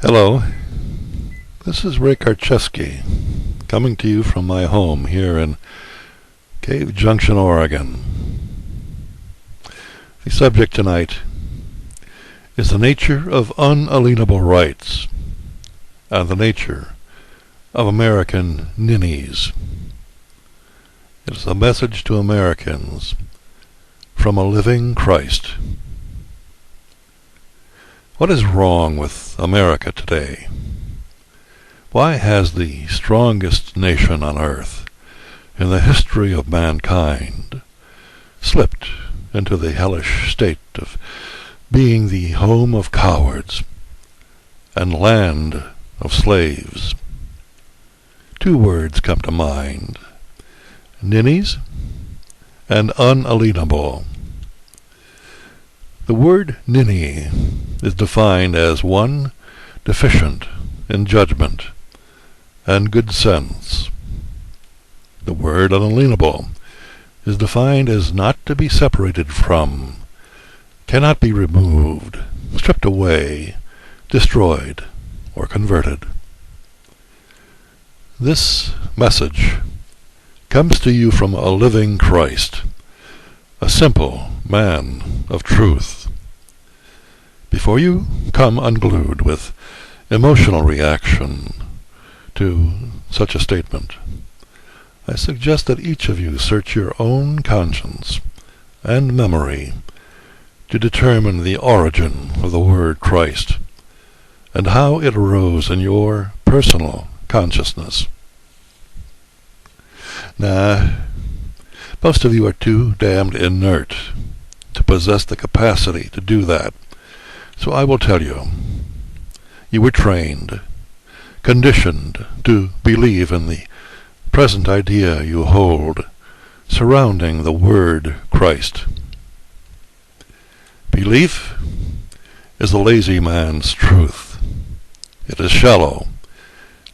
Hello, this is Ray Karczewski, coming to you from my home here in Cave Junction, Oregon. The subject tonight is the nature of unalienable rights and the nature of American ninnies. It is a message to Americans from a living Christ. What is wrong with America today? Why has the strongest nation on earth in the history of mankind slipped into the hellish state of being the home of cowards and land of slaves? Two words come to mind: ninnies and unalienable. The word ninny is defined as one deficient in judgment and good sense. The word unalienable is defined as not to be separated from, cannot be removed, stripped away, destroyed, or converted. This message comes to you from a living Christ, a simple man of truth. Before you come unglued with emotional reaction to such a statement, I suggest that each of you search your own conscience and memory to determine the origin of the word Christ and how it arose in your personal consciousness. Most of you are too damned inert to possess the capacity to do that. So I will tell you, you were trained, conditioned to believe in the present idea you hold surrounding the word Christ. Belief is a lazy man's truth. It is shallow,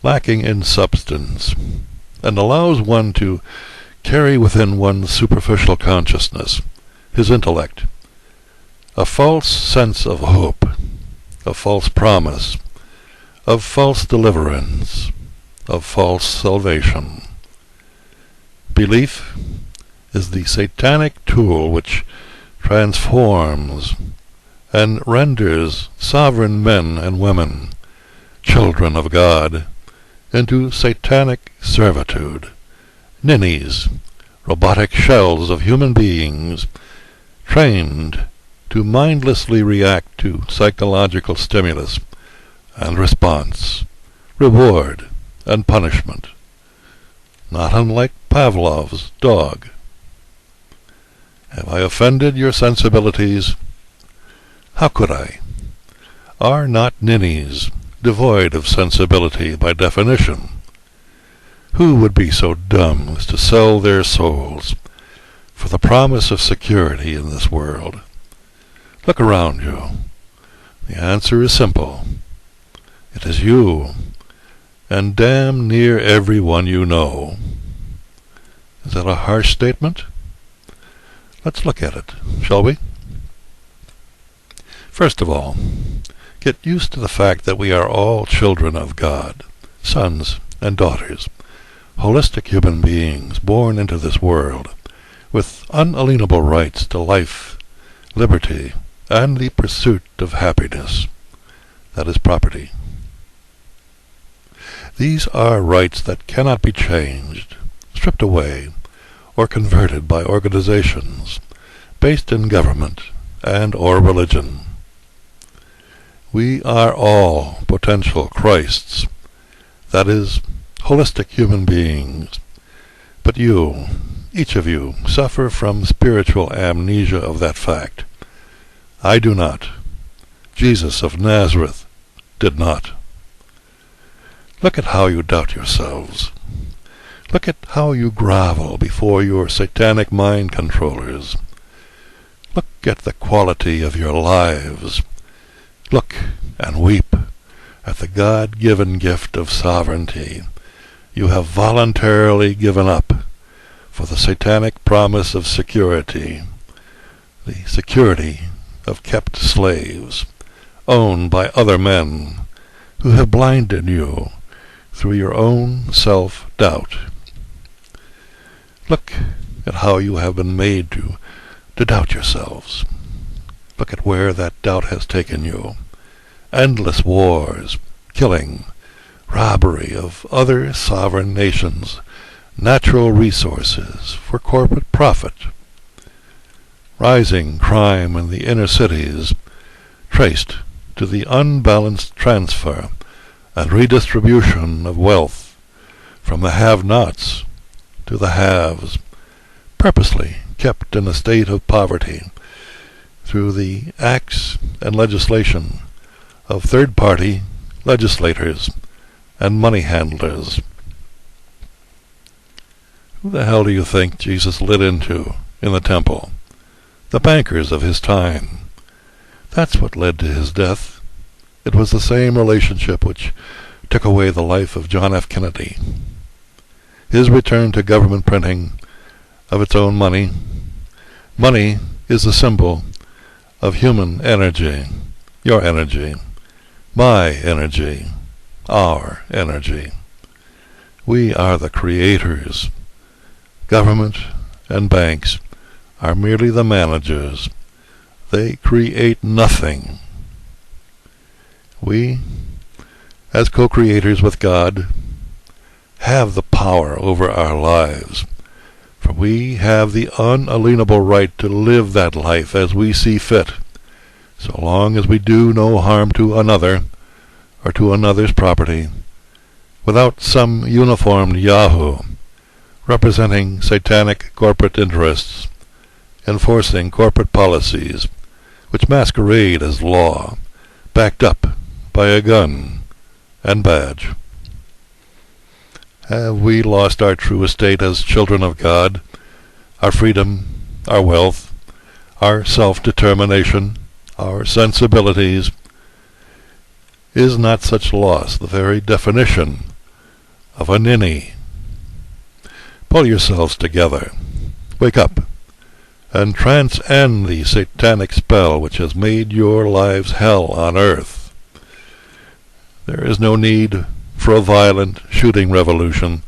lacking in substance, and allows one to carry within one's superficial consciousness, his intellect, a false sense of hope, a false promise, of false deliverance, of false salvation. Belief is the satanic tool which transforms and renders sovereign men and women, children of God, into satanic servitude, ninnies, robotic shells of human beings, trained to mindlessly react to psychological stimulus and response, reward and punishment, not unlike Pavlov's dog. Have I offended your sensibilities? How could I? Are not ninnies devoid of sensibility by definition? Who would be so dumb as to sell their souls for the promise of security in this world? Look around you. The answer is simple. It is you, and damn near everyone you know. Is that a harsh statement? Let's look at it, shall we? First of all, get used to the fact that we are all children of God, sons and daughters, holistic human beings born into this world, with unalienable rights to life, liberty, and the pursuit of happiness. That is property. These are rights that cannot be changed, stripped away, or converted by organizations based in government and or religion. We are all potential Christs, that is, holistic human beings, but you, each of you, suffer from spiritual amnesia of that fact. I do not. Jesus of Nazareth did not. Look at how you doubt yourselves. Look at how you grovel before your satanic mind controllers. Look at the quality of your lives. Look and weep at the God-given gift of sovereignty you have voluntarily given up for the satanic promise of security, the security of kept slaves, owned by other men, who have blinded you through your own self-doubt. Look at how you have been made to doubt yourselves. Look at where that doubt has taken you. Endless wars, killing, robbery of other sovereign nations, natural resources for corporate profit, rising crime in the inner cities, traced to the unbalanced transfer and redistribution of wealth from the have-nots to the haves, purposely kept in a state of poverty through the acts and legislation of third-party legislators and money handlers. Who the hell do you think Jesus lit into in the temple? The bankers of his time. That's what led to his death. It was the same relationship which took away the life of John F. Kennedy. His return to government printing of its own money. Money is the symbol of human energy, your energy, my energy, our energy. We are the creators. Government and banks are merely the managers. They create nothing. We, as co-creators with God, have the power over our lives, for we have the unalienable right to live that life as we see fit, so long as we do no harm to another or to another's property, without some uniformed Yahoo representing satanic corporate interests, enforcing corporate policies which masquerade as law, backed up by a gun and badge. Have we lost our true estate as children of God, our freedom, our wealth, our self-determination, our sensibilities? Is not such loss the very definition of a ninny? Pull yourselves together. Wake up and transcend the satanic spell which has made your lives hell on earth. There is no need for a violent shooting revolution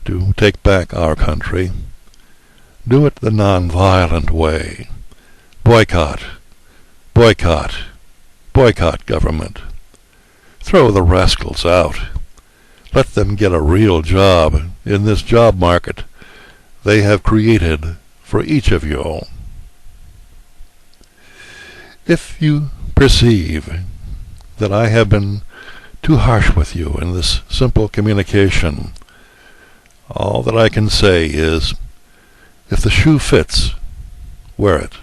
to take back our country. Do it the non-violent way. Boycott, boycott, boycott government. Throw the rascals out. Let them get a real job in this job market they have created for each of you. If you perceive that I have been too harsh with you in this simple communication, all that I can say is, if the shoe fits, wear it.